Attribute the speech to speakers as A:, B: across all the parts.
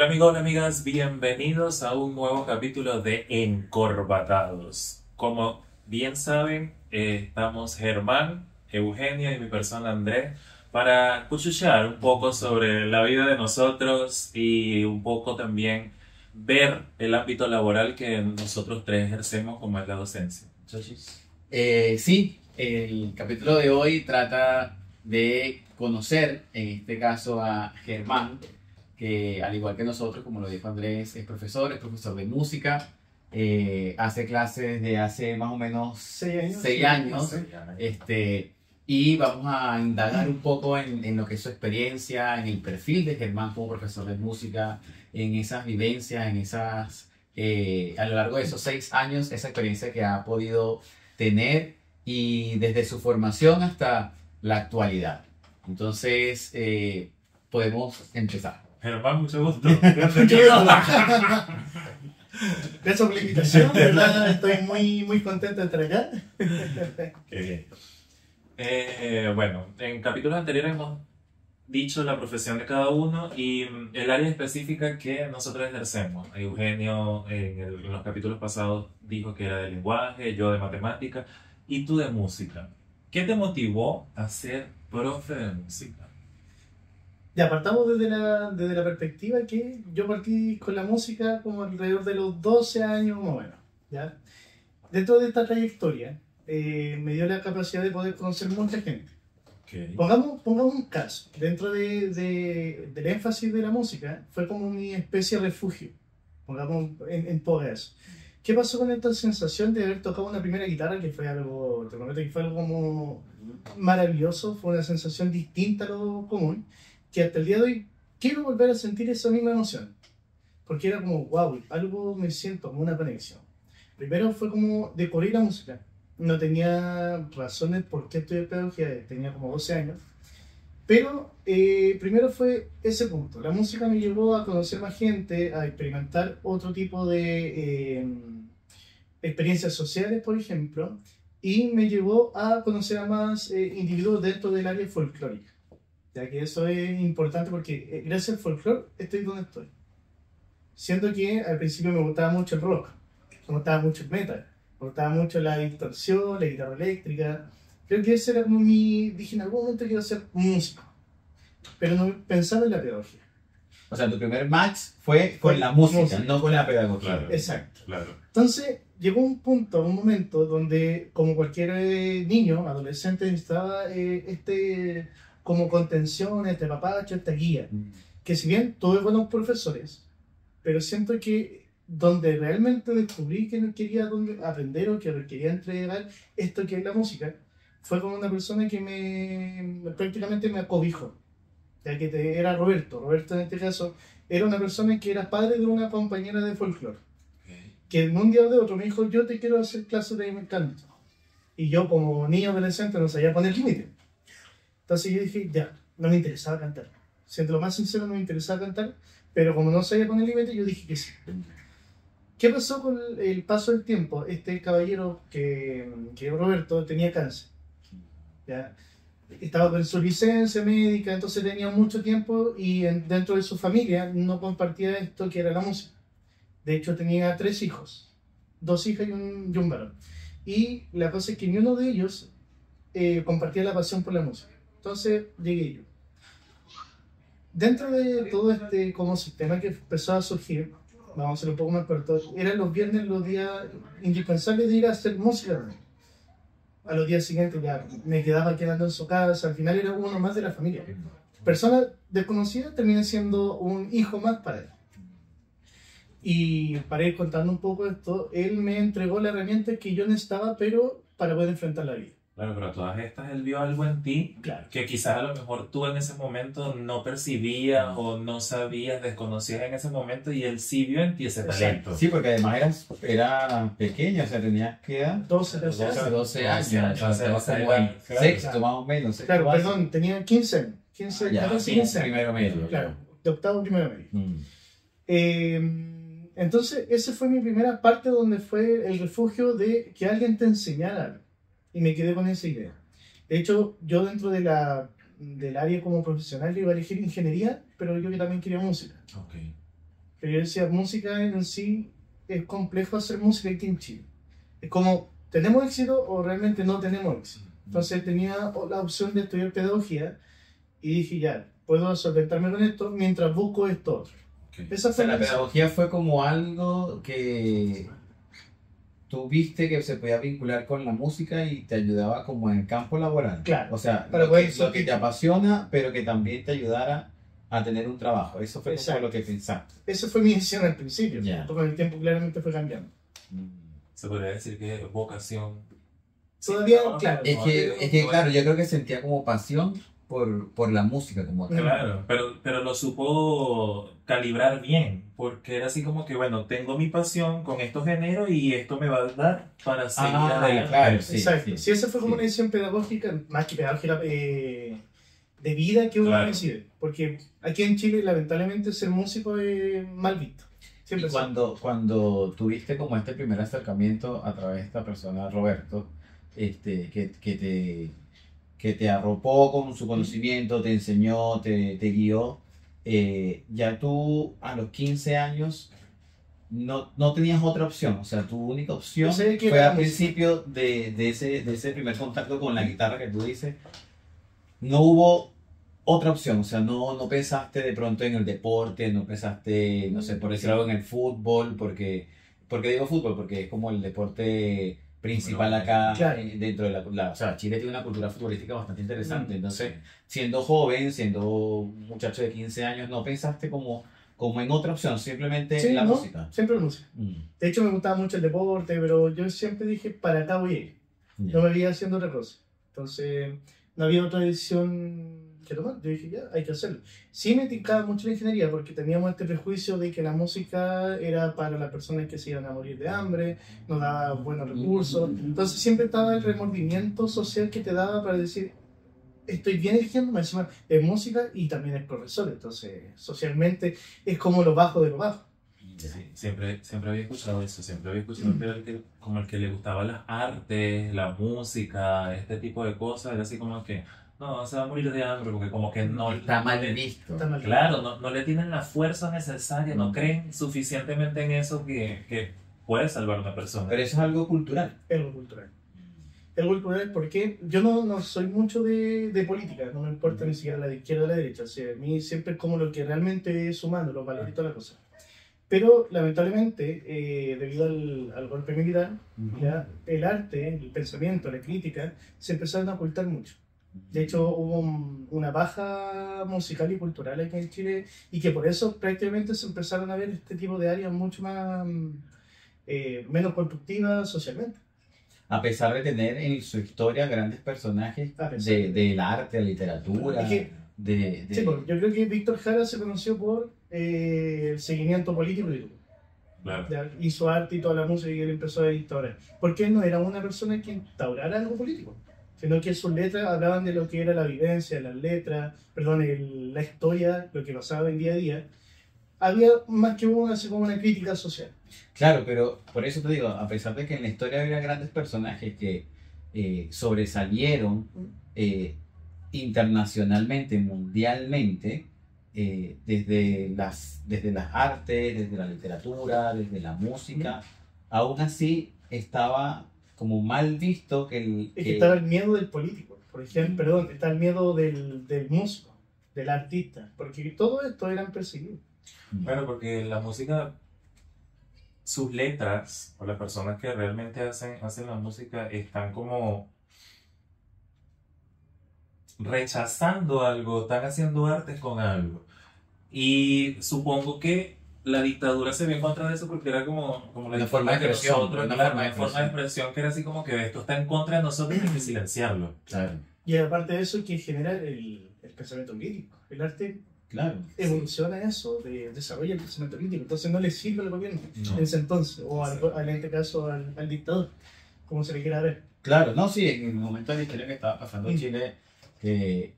A: Hola amigos, hola amigas, bienvenidos a un nuevo capítulo de Encorbatados. Como bien saben, estamos Germán, Eugenia y mi persona Andrés para cuchuchar un poco sobre la vida de nosotros y un poco también ver el ámbito laboral que nosotros tres ejercemos como es la docencia. Muchachos.
B: Sí, el capítulo de hoy trata de conocer, en este caso, a Germán, que al igual que nosotros, como lo dijo Andrés, es profesor de música, hace clases desde hace más o menos 6 años, y vamos a indagar un poco en lo que es su experiencia, en el perfil de Germán como profesor de música, en esas vivencias, a lo largo de esos 6 años, esa experiencia que ha podido tener y desde su formación hasta la actualidad. Entonces, podemos empezar.
A: Germán, mucho gusto.
C: Bienvenido. Gracias por la invitación, de verdad estoy muy contento de estar acá.
A: Qué bien. Bueno, en capítulos anteriores hemos dicho la profesión de cada uno y el área específica que nosotros ejercemos. Eugenio en los capítulos pasados dijo que era de lenguaje, yo de matemática y tú de música. ¿Qué te motivó a ser profe de música?
C: Ya, partamos desde la perspectiva que yo partí con la música como alrededor de los 12 años más o menos, ¿ya? Dentro de esta trayectoria me dio la capacidad de poder conocer mucha gente.
A: Okay.
C: Pongamos un caso, dentro del énfasis de la música, fue como una especie de refugio, pongamos en todo eso. ¿Qué pasó con esta sensación de haber tocado una primera guitarra? Que fue algo, te prometo que fue algo como maravilloso, fue una sensación distinta a lo común, que hasta el día de hoy quiero volver a sentir esa misma emoción, porque era como, wow, algo me siento como una conexión. Primero fue como descubrir la música. No tenía razones por qué estudiar pedagogía, tenía como 12 años. Pero primero fue ese punto. La música me llevó a conocer más gente, a experimentar otro tipo de experiencias sociales, por ejemplo, y me llevó a conocer a más individuos dentro del área folclórica. Ya que eso es importante porque gracias al folclore estoy donde estoy. Siento que al principio me gustaba mucho el rock, me gustaba mucho el metal. Me gustaba mucho la distorsión, la guitarra eléctrica. Creo que ese era como dije en algún momento quiero ser músico, pero no pensaba en la pedagogía.
B: O sea, tu primer match fue con la música, no con la pedagogía.
A: Claro,
C: exacto.
A: Claro.
C: Entonces llegó un punto, un momento donde como cualquier niño, adolescente necesitaba como contención, este papacho, esta guía. Que si bien tuve buenos profesores, pero siento que donde realmente descubrí que no quería aprender o que quería entregar esto que es la música, fue con una persona que prácticamente me acobijó, ya que era Roberto en este caso, era una persona que era padre de una compañera de folclore, que en un día o de otro me dijo, yo te quiero hacer clases de canto, y yo como niño adolescente no sabía poner límite, entonces yo dije, ya, no me interesaba cantar, siendo lo más sincero no me interesaba cantar, pero como no sabía poner límite yo dije que sí. ¿Qué pasó con el paso del tiempo? Este caballero que Roberto tenía cáncer, ¿ya? Estaba con su licencia médica, entonces tenía mucho tiempo y dentro de su familia no compartía esto que era la música. De hecho tenía 3 hijos, 2 hijas y un varón. Y la cosa es que ni uno de ellos compartía la pasión por la música. Entonces llegué yo. Dentro de todo este como sistema que empezó a surgir, vamos a hacer un poco más corto, eran los viernes los días indispensables de ir a hacer música. A los días siguientes ya me quedaba quedando en su casa, al final era uno más de la familia. Persona desconocida termina siendo un hijo más para él. Y para ir contando un poco esto, él me entregó la herramienta que yo necesitaba, pero para poder enfrentar la vida.
A: Claro, pero todas estas él vio algo en ti,
C: claro,
A: que quizás a lo mejor tú en ese momento no percibías o no sabías, desconocías en ese momento y él sí vio en ti ese talento.
B: Sí, porque además era pequeño, o sea, tenías que edad
C: 12 años.
B: 12 años, entonces como
A: Claro,
B: en sexto más o menos.
C: Claro, perdón, tenía 15 años. 14, 15 años.
B: Primero medio.
C: Claro, de octavo primero medio. Entonces, esa fue mi primera parte donde fue el refugio de que alguien te enseñara algo. Y me quedé con esa idea. De hecho, yo dentro del área como profesional iba a elegir ingeniería, pero yo que también quería música.
A: Okay.
C: pero yo decía, música en sí es complejo hacer música aquí en Chile. Es como, ¿tenemos éxito o realmente no tenemos éxito? Entonces tenía la opción de estudiar pedagogía y dije, ya, puedo solventarme con esto mientras busco esto otro.
A: Okay.
C: Esa
B: O
C: fue
B: sea, la
C: decisión.
B: pedagogía fue como algo que tú viste que se podía vincular con la música y te ayudaba como en el campo laboral.
C: Claro,
B: O sea,
C: para
B: lo
C: poder
B: que, lo que te apasiona, pero que también te ayudara a tener un trabajo. Eso fue como
C: Exacto.
B: lo que pensaste.
C: Esa fue mi decisión al principio.
B: Ya.
C: Con el tiempo claramente fue cambiando.
A: Se podría decir que vocación.
C: Todavía,
A: Sí, no,
C: claro.
B: Es que claro, yo creo que sentía como pasión por la música como tal.
A: Claro, pero lo supo calibrar bien, porque era así como que, bueno, tengo mi pasión con estos géneros y esto me va a dar para seguir adelante.
B: claro, sí.
C: Exacto. Sí, esa fue como
B: sí.
C: una decisión pedagógica, más que pedagógica de vida que uno
A: Claro.
C: decide. Porque aquí en Chile, lamentablemente, ser músico es mal visto.
B: Y
C: Siempre
B: cuando tuviste como este primer acercamiento a través de esta persona, Roberto, que te arropó con su conocimiento, te enseñó, te guió, ya tú a los 15 años no tenías otra opción, o sea, tu única opción
C: Yo sé que
B: fue
C: era
B: al
C: música.
B: principio de ese primer contacto con la guitarra que tú dices, no hubo otra opción, o sea, no pensaste de pronto en el deporte, no pensaste, no sé, por decir algo, en el fútbol, porque digo fútbol, porque es como el deporte principal acá
C: Claro.
B: dentro de o sea, Chile tiene una cultura futbolística bastante interesante, entonces,
A: Sí.
B: siendo joven, siendo un muchacho de 15 años, no pensaste como en otra opción, simplemente
C: Sí,
B: la
C: ¿no?
B: música.
C: Siempre música. De hecho, me gustaba mucho el deporte, pero yo siempre dije, para acá voy a ir. No me veía haciendo otra cosa. Entonces, no había otra decisión que tomar. Yo dije, ya, hay que hacerlo. Sí me tincaba mucho la ingeniería porque teníamos este prejuicio de que la música era para las personas que se iban a morir de hambre, no daba buenos recursos. Entonces siempre estaba el remordimiento social que te daba para decir, estoy bien eligiendo, encima es música y también es profesor. Entonces, socialmente es como lo bajo de lo bajo.
A: Sí, siempre había escuchado eso, siempre había escuchado que era como el que le gustaban las artes, la música, este tipo de cosas, era así como que, no, se va a morir de hambre, porque como que no...
B: Está mal
A: le-
B: visto.
C: Está mal.
A: Claro, no le tienen la fuerza necesaria, no creen suficientemente en eso que puede salvar a una persona.
B: Pero eso es algo cultural.
C: Algo cultural. Algo cultural porque yo no soy mucho de política, no me importa ni siquiera la de izquierda o la derecha. O sea, a mí siempre es como lo que realmente es humano, los valores y toda la cosa. Pero lamentablemente, debido al golpe militar, ya, el arte, el pensamiento, la crítica, se empezaron a ocultar mucho. De hecho, hubo una baja musical y cultural aquí en Chile y que por eso prácticamente se empezaron a ver este tipo de áreas mucho más menos constructivas socialmente.
B: A pesar de tener en su historia grandes personajes
C: A pesar de-
B: del arte, la literatura,
C: Es que-
B: de...
C: Sí, pues, yo creo que Víctor Jara se conoció por el seguimiento político y todo.
A: Claro.
C: Ya, hizo arte y toda la música y él empezó a instaurar. Porque él no era una persona que instaurara algo político, sino que sus letras hablaban de lo que era la vivencia, las letras, perdón, la historia, lo que pasaba en día a día. Había más que así como una crítica social.
B: Claro, pero por eso te digo, a pesar de que en la historia había grandes personajes que sobresalieron internacionalmente, mundialmente, desde las artes, desde la literatura, desde la música, aún así estaba como mal visto
C: Es que estaba el miedo del político, por ejemplo, perdón, está el miedo del músico, del artista, porque todo esto eran perseguidos.
A: Claro, porque la música, sus letras, o las personas que realmente hacen la música, están como rechazando algo, están haciendo artes con algo. Y supongo que la dictadura se vio en contra de eso porque era como la
B: Una forma de
A: que
B: expresión,
A: nosotros,
B: una
A: claro,
B: forma de
A: una forma de expresión que era así como que esto está en contra de nosotros y hay que silenciarlo.
B: Claro,
C: Y aparte de eso, que genera el pensamiento crítico. El arte
B: claro.
C: evoluciona eso, desarrolla el pensamiento crítico. Entonces no le sirve al gobierno
A: No.
C: en ese entonces, o en este caso al dictador, como se le quiera ver.
B: Claro, no, sí, en el momento de la historia que estaba pasando en Chile, que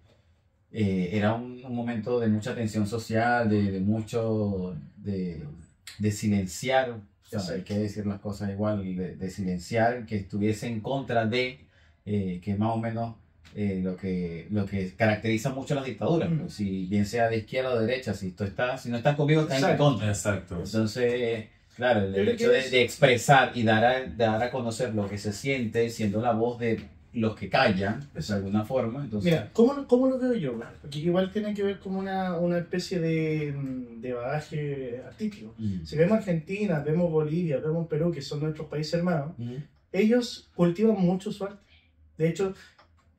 B: era un momento de mucha tensión social, de mucho, de silenciar, o sea, hay que decir las cosas igual, de silenciar, que estuviese en contra de, que más o menos lo que caracteriza mucho a las dictaduras, pues, si bien sea de izquierda o de derecha, si no estás conmigo, estás en mi contra.
A: Exacto.
B: Entonces, claro, el hecho de expresar y dar a conocer lo que se siente, siendo la voz de los que callan, de alguna forma. Entonces,
C: mira, ¿cómo lo veo yo? Porque igual tiene que ver como una especie de bagaje artístico. Si vemos Argentina, vemos Bolivia, vemos Perú, que son nuestros países hermanos, ellos cultivan mucho su arte. De hecho,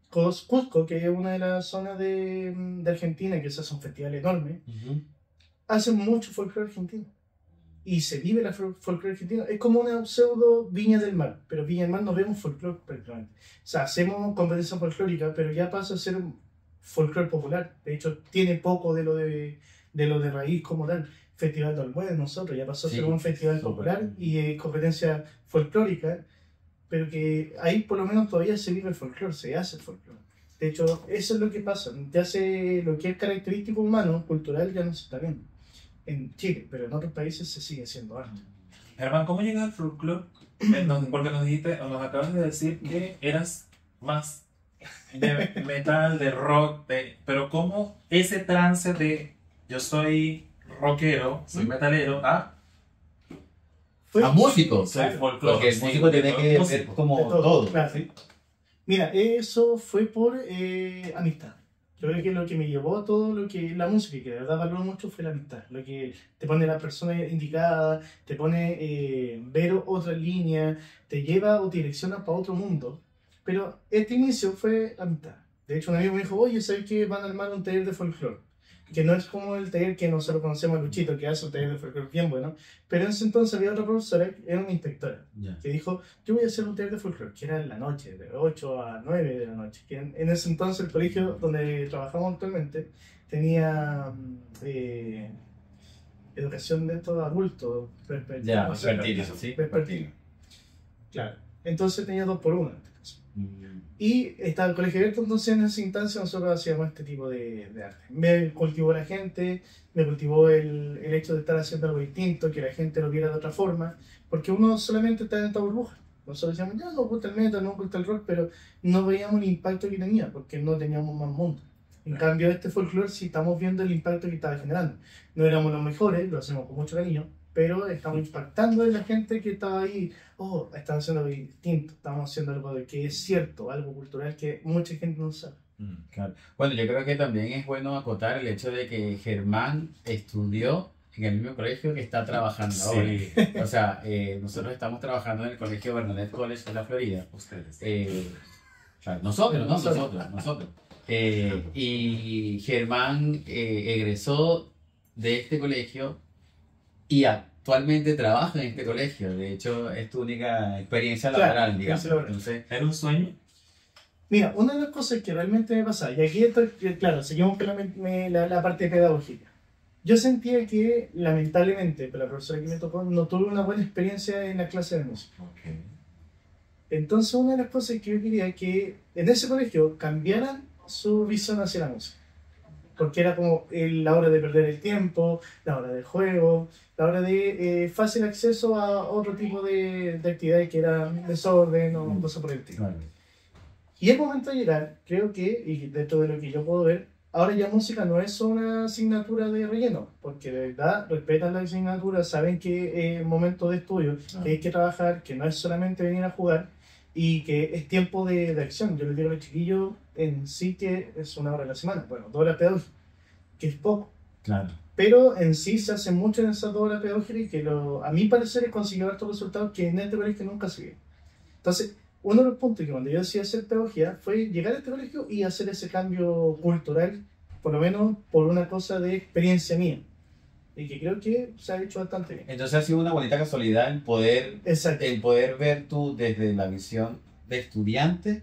C: Cusco, que es una de las zonas de Argentina, que se hace un festival enorme, hacen mucho folclore argentino. Y se vive la folclore argentino. Es como una pseudo Viña del Mar, pero Viña del Mar no vemos folclore prácticamente. O sea, hacemos competencia folclórica, pero ya pasa a ser un folclore popular. De hecho, tiene poco de lo de raíz como tal. Festival de Olmué, nosotros, ya pasó a ser un festival popular y competencia folclórica, pero que ahí por lo menos todavía se vive el folclore, se hace el folclore. De hecho, eso es lo que pasa. Ya lo que es característico humano, cultural, ya no se está viendo en Chile, pero en otros países se sigue siendo arte.
A: Germán, ¿cómo llegas al folclore? Porque nos acabas de decir que eras más de metal, de rock, pero ¿cómo ese trance de yo soy rockero, soy metalero, a
B: músico?
A: Soy folclore.
B: Porque el músico tiene que ver como todo.
C: Claro. ¿Sí? Mira, eso fue por amistad. Yo creo que lo que me llevó a todo lo que la música, que de verdad valoro mucho, fue la amistad. Lo que te pone la persona indicada, te pone ver otra línea, te lleva o te direcciona para otro mundo. Pero este inicio fue amistad. De hecho, un amigo me dijo, oye, ¿sabes que van a armar un taller de folclore? Que no es como el taller que nosotros conocemos, Luchito, que hace un taller de folclore bien bueno. Pero en ese entonces había otra profesora, era una inspectora, que dijo, yo voy a hacer un taller de folclore, que era en la noche, de 8 a 9 de la noche. Que en ese entonces el colegio donde trabajamos actualmente tenía educación de todo adulto. Vespertino. Claro. Entonces tenía 2 por 1 en este caso. Y estaba el colegio abierto, entonces en esa instancia nosotros hacíamos este tipo de arte. Me cultivó la gente, me cultivó el hecho de estar haciendo algo distinto, que la gente lo viera de otra forma, porque uno solamente está en esta burbuja. Nosotros decíamos, ya nos gusta el metal, nos gusta el rock, pero no veíamos el impacto que tenía, porque no teníamos más mundo. En cambio, este folclore sí estamos viendo el impacto que estaba generando. No éramos los mejores, lo hacemos con mucho cariño, pero estamos impactando en la gente que estaba ahí. Oh, están haciendo algo distinto, estamos haciendo algo de que es cierto, algo cultural que mucha gente no sabe.
B: Claro. Bueno, yo creo que también es bueno acotar el hecho de que Germán estudió en el mismo colegio que está trabajando ahora. O sea, nosotros estamos trabajando en el colegio Bernadette College de la Florida.
A: Ustedes.
B: Claro, nosotros. Y Germán egresó de este colegio y actualmente trabaja en este colegio. De hecho, es tu única experiencia laboral, digamos.
A: Entonces, ¿era un sueño?
C: Mira, una de las cosas que realmente me pasaba, y aquí esto, claro, seguimos con la parte pedagógica. Yo sentía que, lamentablemente, para la profesora que me tocó, no tuve una buena experiencia en la clase de música.
A: Okay.
C: Entonces, una de las cosas que yo quería que en ese colegio cambiaran su visión hacia la música. Porque era como la hora de perder el tiempo, la hora del juego, la hora de fácil acceso a otro tipo de actividades que eran desorden o cosas por el estilo. Vale. Y el momento de llegar, creo que, y dentro de lo que yo puedo ver, ahora ya música no es una asignatura de relleno, porque de verdad respetan la asignatura, saben que es momento de estudio, que hay que trabajar, que no es solamente venir a jugar y que es tiempo de acción. Yo les digo a los chiquillos en sí que es 1 hora a la semana, bueno, 2 horas pedagógicas, que es poco.
B: Claro.
C: Pero en sí se hace mucho en esas 2 horas pedagógicas y que a mi parecer es conseguir estos resultados que en este colegio nunca se vieron. Entonces, uno de los puntos que cuando yo decía hacer pedagogía fue llegar a este colegio y hacer ese cambio cultural, por lo menos por una cosa de experiencia mía. Y que creo que se ha hecho bastante bien.
B: Entonces ha sido una bonita casualidad el poder ver tú desde la visión de estudiante,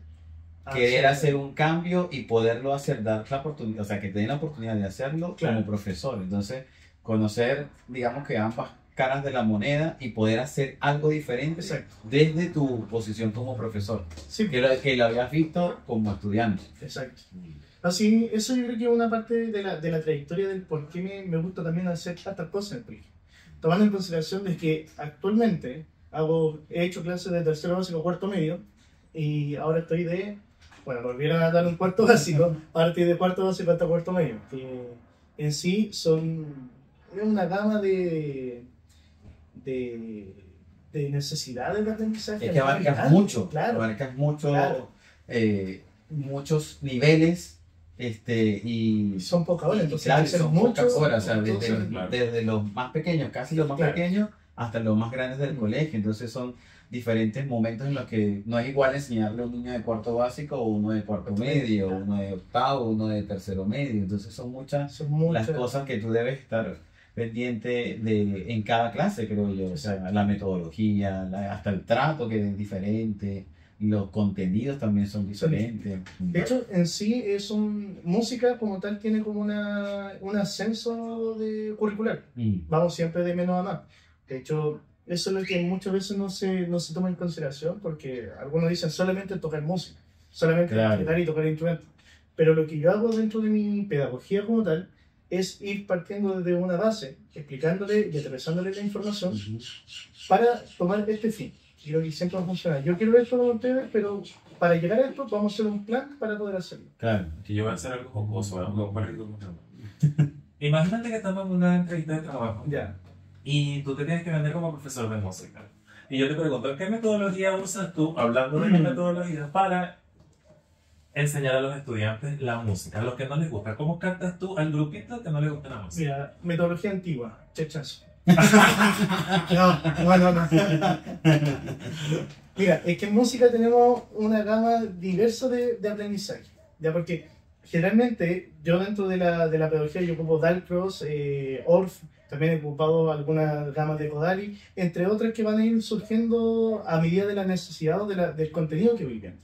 B: querer hacer un cambio y poderlo hacer, dar la oportunidad, o sea, que te den la oportunidad de hacerlo como profesor. Entonces, conocer, digamos que ambas caras de la moneda y poder hacer algo diferente desde tu posición como profesor, que lo habías visto como estudiante.
C: Exacto. Así, eso yo creo que es una parte de la trayectoria del por qué me gusta también hacer tantas cosas en el colegio. Tomando en consideración de que actualmente he hecho clases de tercero básico a cuarto medio y ahora estoy de bueno, volvieron a dar un cuarto básico, a partir de cuarto básico hasta cuarto medio, que en sí es una gama de, de necesidades de aprendizaje.
B: Es que abarcas
C: Claro,
B: mucho,
C: claro,
B: abarcas mucho,
C: claro.
B: Muchos niveles, y
C: Y son pocas horas, entonces
B: claro,
C: hay que hacer
B: son
C: mucho,
B: pocas horas, o sea,
C: entonces,
B: desde los más pequeños, casi los más
C: Claro.
B: pequeños, hasta los más grandes del colegio. Entonces son diferentes momentos en los que no es igual enseñarle a un niño de cuarto básico o uno de cuarto medio, o uno de octavo, uno de tercero medio. Entonces son muchas
C: son muchas.
B: las cosas que tú debes estar pendiente de en cada clase, creo yo. O sea, la metodología, hasta el trato que es diferente, los contenidos también son diferentes.
C: De hecho, en sí música como tal tiene como un ascenso curricular. Vamos siempre de menos a más. De hecho, eso es lo que muchas veces no se toma en consideración, porque algunos dicen solamente tocar música, solamente
B: Claro.
C: tocar y tocar instrumentos. Pero lo que yo hago dentro de mi pedagogía como tal es ir partiendo desde una base, explicándole y aterrizándole la información para tomar este fin. Y lo que siempre va a funcionar. Yo quiero esto con ustedes, pero para llegar a esto vamos a hacer un plan para poder hacerlo.
B: Claro.
A: Que yo voy a hacer algo jocoso, algo parecido con Imagínate que estamos en una entrevista de trabajo
C: Ya.
A: y tú te tienes que vender como profesor de música. Y yo te pregunto, ¿qué metodología usas tú, hablando de metodología, para enseñar a los estudiantes la música, a los que no les gusta? ¿Cómo cantas tú al grupito que no les gusta la música?
C: Mira, metodología antigua, chechazo. No. Mira, es que en música tenemos una gama diversa de aprendizaje, ¿ya? Porque generalmente yo dentro de la pedagogía yo ocupo Dalcross, Orff, también he ocupado algunas gamas de Kodali, entre otras que van a ir surgiendo a medida de la necesidad o del contenido que voy viendo.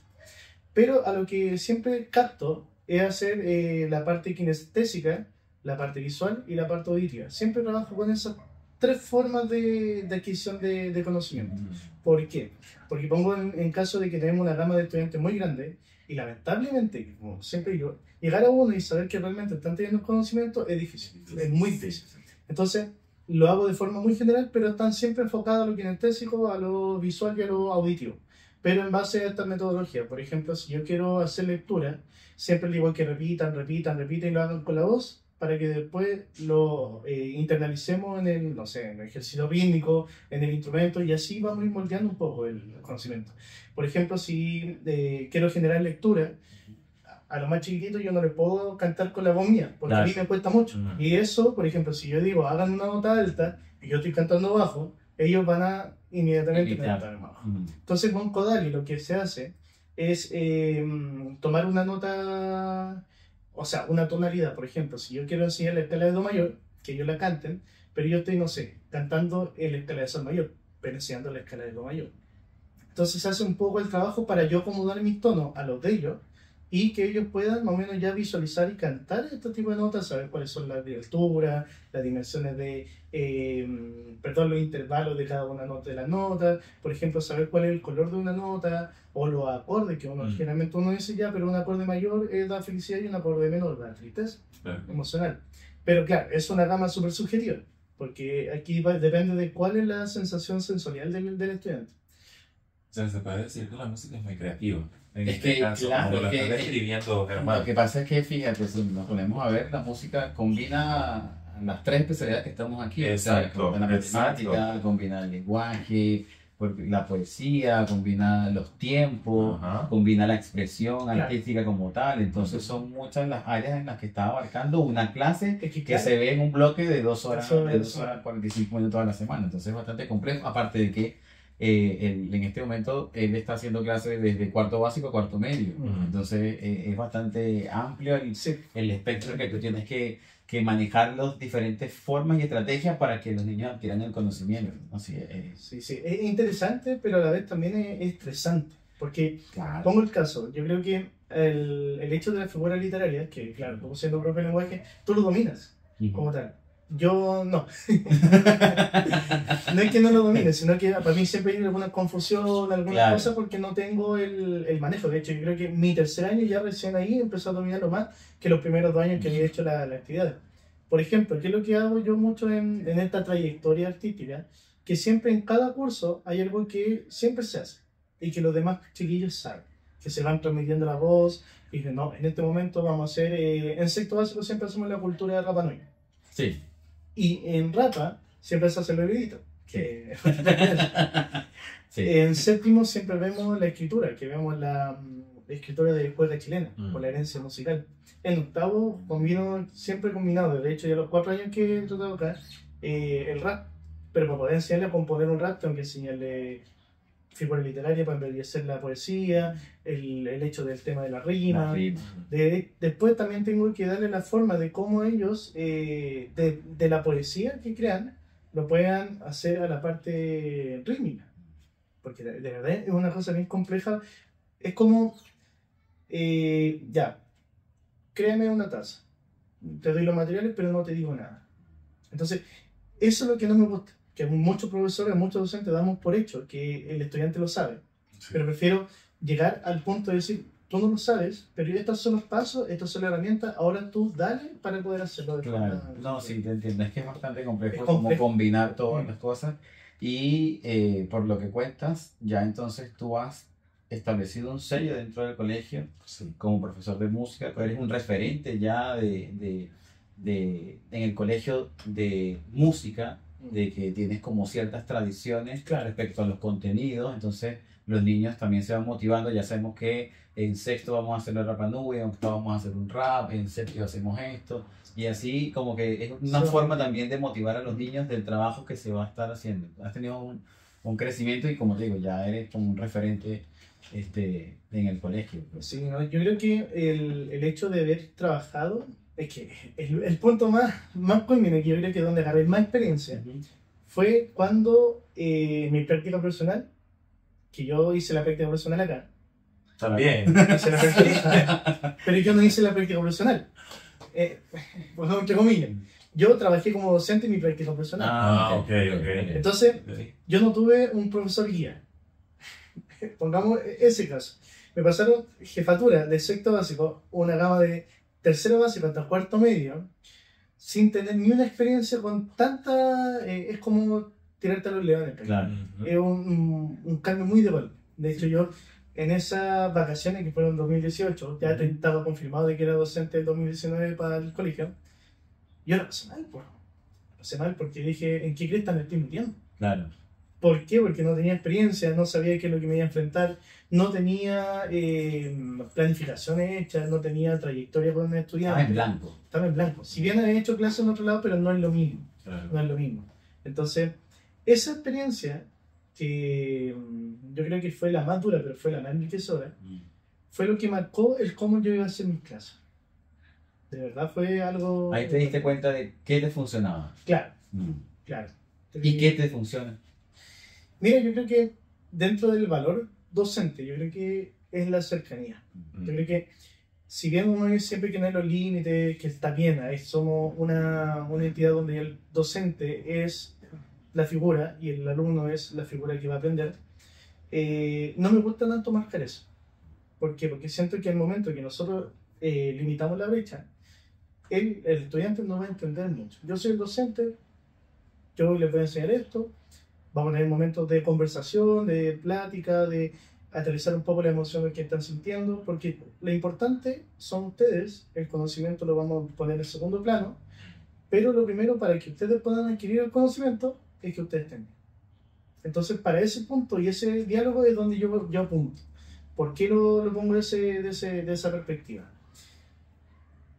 C: Pero a lo que siempre capto es hacer la parte kinestésica, la parte visual y la parte auditiva. Siempre trabajo con esas tres formas de adquisición de conocimiento. ¿Por qué? Porque pongo en caso de que tenemos una gama de estudiantes muy grande y lamentablemente, como siempre digo, llegar a uno y saber que realmente están teniendo conocimiento es difícil, es muy difícil. Entonces lo hago de forma muy general, pero están siempre enfocados a lo kinestésico, a lo visual y a lo auditivo. Pero en base a esta metodología, por ejemplo, si yo quiero hacer lectura, siempre le digo que repitan y lo hagan con la voz, para que después lo internalicemos en el, no sé, en el ejercicio rítmico, en el instrumento, y así vamos a ir moldeando un poco el conocimiento. Por ejemplo, si quiero generar lectura, a los más chiquititos yo no les puedo cantar con la voz mía, porque a mí me cuesta mucho. Y eso, por ejemplo, si yo digo, hagan una nota alta, y yo estoy cantando bajo, ellos van a inmediatamente cantar bajo. Entonces con Kodali lo que se hace es tomar una nota, o sea, una tonalidad. Por ejemplo, si yo quiero enseñar la escala de Do mayor, que ellos la canten, pero yo estoy, no sé, cantando en la escala de Sol mayor, pero enseñando la escala de Do mayor. Entonces se hace un poco el trabajo para yo acomodar mis tonos a los de ellos y que ellos puedan más o menos ya visualizar y cantar este tipo de notas, saber cuáles son las de altura, las dimensiones de, los intervalos de cada una nota de las notas, por ejemplo, saber cuál es el color de una nota, o los acordes, que generalmente uno dice ya, pero un acorde mayor da felicidad y un acorde menor da tristeza emocional. Pero claro, es una gama súper subjetiva, porque aquí depende de cuál es la sensación sensorial del estudiante.
A: O sea, se puede decir que la música es muy creativa. En
B: Es
A: este
B: que,
A: caso,
B: claro,
A: como lo
B: es que-
A: estás describiendo, Germán.
B: Lo que pasa es que, fíjate, si nos ponemos a ver, la música combina las tres especialidades que estamos aquí.
A: Exacto,
B: O sea, combina la matemática, combina el lenguaje, la poesía, combina los tiempos,
A: Ajá.
B: combina la expresión
C: Claro.
B: artística como tal. Entonces son muchas las áreas en las que está abarcando una clase
C: Es
B: que
C: claro,
B: se ve en un bloque de 2 horas,
C: Eso
B: de
C: es.
B: 2 horas 45 minutos a la semana. Entonces es bastante complejo, aparte de que en este momento él está haciendo clases desde cuarto básico a cuarto medio. Entonces es bastante amplio
C: sí.
B: el espectro que tú tienes que manejar las diferentes formas y estrategias para que los niños adquieran el conocimiento. Así es.
C: Sí, es interesante, pero a la vez también es estresante, porque
B: Claro.
C: pongo el caso, yo creo que el hecho de la figura literaria, que claro, tú siendo propio lenguaje, tú lo dominas como tal. Yo no. No es que no lo domine, sino que para mí siempre hay alguna confusión, alguna
B: Claro.
C: cosa, porque no tengo el manejo. De hecho, yo creo que mi tercer año ya recién ahí empezó a dominarlo más que los primeros 2 años que había hecho la actividad. Por ejemplo, ¿qué es lo que hago yo mucho en esta trayectoria artística? Que siempre en cada curso hay algo que siempre se hace y que los demás chiquillos saben. que se van transmitiendo la voz. Y dicen, no, en este momento vamos a hacer, en sexto básico siempre hacemos la cultura de Rapa Nui.
B: Sí.
C: Y en Rapa siempre se hace el bebidito. Que
B: Sí.
C: en séptimo siempre vemos la escritura, que vemos la escritura de cuerda chilena, por la herencia musical. En octavo siempre combinado, de hecho ya los 4 años que he tratado acá, el rap. Pero para poder enseñarle a componer un rap tengo que enseñarle figura literaria para embellecer la poesía, el hecho del tema de la rima. Después también tengo que darle la forma de cómo ellos, de la poesía que crean, lo puedan hacer a la parte rítmica. Porque de verdad es una cosa bien compleja. Es como, ya, créame una taza. Te doy los materiales, pero no te digo nada. Entonces, eso es lo que no me gusta. Que muchos profesores, muchos docentes damos por hecho que el estudiante lo sabe. Sí. Pero prefiero llegar al punto de decir, tú no lo sabes, pero estos son los pasos, estas son las herramientas, ahora tú dale para poder hacerlo.
B: Claro, no, sí, te entiendo. Es que es bastante complejo, como combinar todas las cosas. Y por lo que cuentas, ya entonces tú has establecido un sello dentro del colegio, sí, como profesor de música, pero eres un referente ya en el colegio de música, de que tienes como ciertas tradiciones, claro, respecto a los contenidos. Entonces los niños también se van motivando. Ya sabemos que en sexto vamos a hacer la Rapa Nui, en octavo vamos a hacer un rap, en séptimo hacemos esto, y así como que es una forma también de motivar a los niños del trabajo que se va a estar haciendo. Has tenido un crecimiento y, como te digo, ya eres como un referente en el colegio.
C: Sí, ¿no? Yo creo que el hecho de haber trabajado es que el punto más culminante, que yo creo que donde agarré más experiencia, fue cuando mi práctica personal, que yo hice la práctica personal acá.
A: También.
C: Hice la práctica, pero yo no hice la práctica personal. Pues entre comillas. Yo trabajé como docente en mi práctica personal.
A: Ok.
C: Entonces, yo no tuve un profesor guía. Pongamos ese caso. Me pasaron jefatura de sexto básico, una gama de tercero básico hasta cuarto medio, sin tener ni una experiencia con tanta... es como tirarte a los leones.
B: Claro.
C: Es un cambio muy de golpe. De hecho, yo en esas vacaciones que fueron en 2018, ya estaba confirmado de que era docente del 2019 para el colegio, yo lo pasé mal, pues. Lo pasé mal porque dije, ¿en qué cresta me estoy metiendo?
B: Claro.
C: ¿Por qué? Porque no tenía experiencia, no sabía qué es lo que me iba a enfrentar, no tenía planificaciones hechas, no tenía trayectoria con un estudiante. Estaba en blanco. Si bien había hecho clases en otro lado, pero no es lo mismo. Claro. No es lo mismo. Entonces, esa experiencia, que yo creo que fue la más dura, pero fue la más enriquecedora, fue lo que marcó el cómo yo iba a hacer mis clases. De verdad fue algo...
B: Ahí te diste cuenta de qué te funcionaba.
C: Claro, claro.
B: ¿Y qué te funciona?
C: Mira, yo creo que dentro del valor docente, yo creo que es la cercanía. Yo creo que si bien uno siempre tiene los límites, que está bien, somos una entidad donde el docente es la figura y el alumno es la figura que va a aprender, no me gusta tanto marcar eso. ¿Por qué? Porque siento que al momento que nosotros limitamos la brecha, el estudiante no va a entender mucho. Yo soy el docente, yo les voy a enseñar esto, vamos a tener momentos de conversación, de plática, de aterrizar un poco las emociones que están sintiendo, porque lo importante son ustedes, el conocimiento lo vamos a poner en segundo plano, pero lo primero para que ustedes puedan adquirir el conocimiento es que ustedes tengan. Entonces, para ese punto y ese diálogo es donde yo apunto. ¿Por qué lo pongo de esa perspectiva?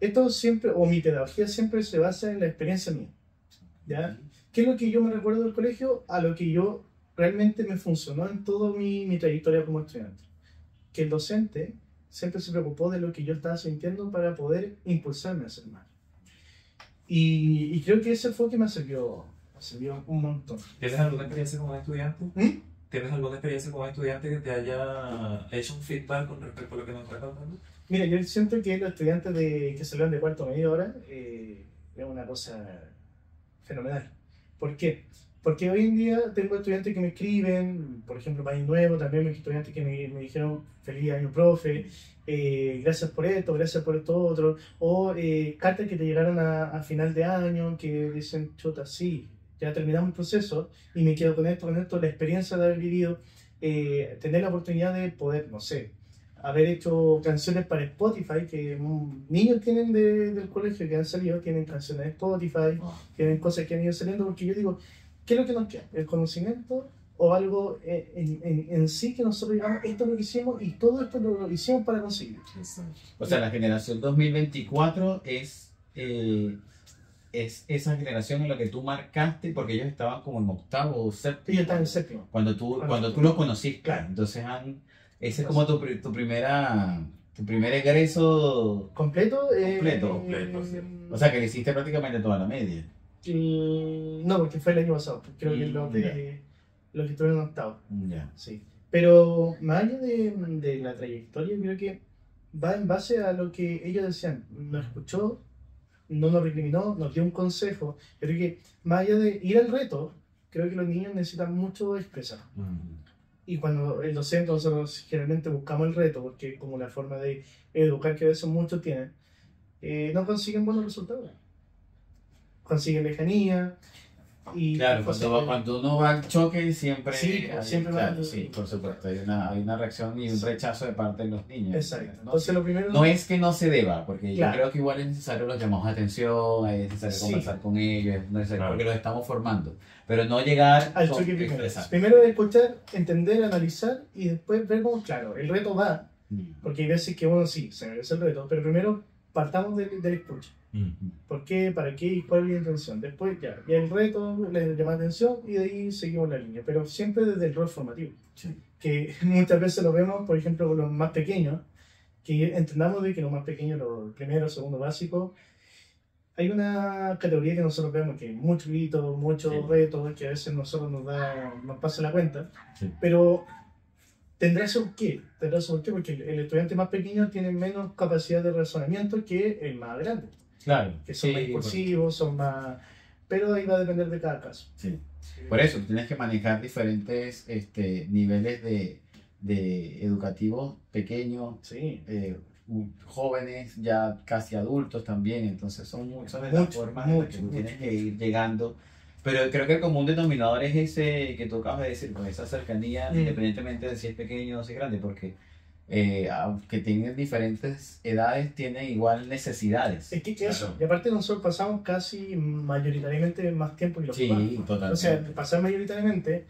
C: Esto siempre, o mi pedagogía siempre se basa en la experiencia mía, ¿ya? ¿Qué es lo que yo me recuerdo del colegio? A lo que yo realmente me funcionó en toda mi trayectoria como estudiante. Que el docente siempre se preocupó de lo que yo estaba sintiendo para poder impulsarme a hacer más. Y creo que ese fue que me sirvió un montón.
A: ¿Tienes alguna experiencia como estudiante? ¿Tienes alguna experiencia como estudiante que te haya hecho un feedback con respecto a lo que nos estás contando?
C: Mira, yo siento que los estudiantes que salieron de cuarto medio ahora es una cosa fenomenal. ¿Por qué? Porque hoy en día tengo estudiantes que me escriben, por ejemplo, para Año Nuevo, también estudiantes que me dijeron feliz año, profe, gracias por esto otro, o cartas que te llegaron a final de año que dicen, chuta, sí, ya terminamos el proceso y me quedo con esto, la experiencia de haber vivido, tener la oportunidad de poder, no sé, haber hecho canciones para Spotify, que niños tienen del colegio que han salido, tienen canciones de Spotify, tienen cosas que han ido saliendo, porque yo digo, ¿qué es lo que nos queda? ¿El conocimiento o algo en sí que nosotros digamos, esto es lo que hicimos y todo esto lo hicimos para conseguirlo?
B: O sea, la generación 2024 es esa generación en la que tú marcaste, porque ellos estaban como en octavo o séptimo.
C: Ellos están en séptimo.
B: Cuando tú los conociste.
C: Claro.
B: Entonces, ese es como tu primer egreso
C: ¿Completo?
A: Completo, sí.
B: O sea, que le hiciste prácticamente toda la media.
C: No, porque fue el año pasado. Creo que lo
B: Ya.
C: que estuvieron en octavo.
B: Ya.
C: Sí. Pero más allá de la trayectoria, creo que va en base a lo que ellos decían. Nos escuchó, no nos recriminó, nos dio un consejo. Creo que más allá de ir al reto, creo que los niños necesitan mucho expresar. Y cuando el docente, nosotros generalmente buscamos el reto, porque como la forma de educar que a veces muchos tienen, no consiguen buenos resultados. Consiguen lejanía. Y
B: Claro, cuando uno va al choque siempre,
C: Sí, siempre va-
B: sí, por supuesto, hay una reacción y un rechazo de parte de los niños.
C: Exacto.
B: ¿no?
C: Entonces lo primero...
B: No es que no se deba, porque
C: Claro.
B: yo creo que igual es necesario los llamados de atención, es necesario
C: Sí.
B: conversar con ellos, es necesario
A: Claro.
B: porque los estamos formando, pero no llegar
C: al
B: con-
C: choque primero.
B: Exacto.
C: Primero es escuchar, entender, analizar y después ver cómo, claro, el reto va, porque hay veces que uno sí se merece el reto, pero primero partamos del escucha. ¿Por qué? ¿Para qué? ¿Y cuál es la intención? Después ya el reto les llama la atención y de ahí seguimos la línea, pero siempre desde el rol formativo.
B: Sí.
C: Que muchas veces lo vemos, por ejemplo, con los más pequeños, que entendamos de que los más pequeños, los primero, segundo básico, hay una categoría que nosotros vemos que hay mucho grito, mucho
B: Sí.
C: reto, que a veces nosotros nos pasa la cuenta,
B: Sí.
C: pero tendrá su qué, porque el estudiante más pequeño tiene menos capacidad de razonamiento que el más grande,
B: Claro,
C: que son
B: sí,
C: más impulsivos, son más... pero ahí va a depender de cada caso.
B: sí. Por eso tú tienes que manejar diferentes niveles de educativos pequeños,
C: Sí,
B: jóvenes, ya casi adultos también, entonces son muchas de las
C: Mucho,
B: formas en las que tú
C: mucho.
B: tienes que ir llegando. Pero creo que el común denominador es ese que tú acabas de decir, pues esa cercanía, independientemente de si es pequeño o si es grande, porque aunque tienen diferentes edades, tienen igual necesidades.
C: es que eso,
A: Claro.
C: y aparte nosotros pasamos casi mayoritariamente más tiempo que los papás.
B: Sí, totalmente.
C: O sea, pasar mayoritariamente,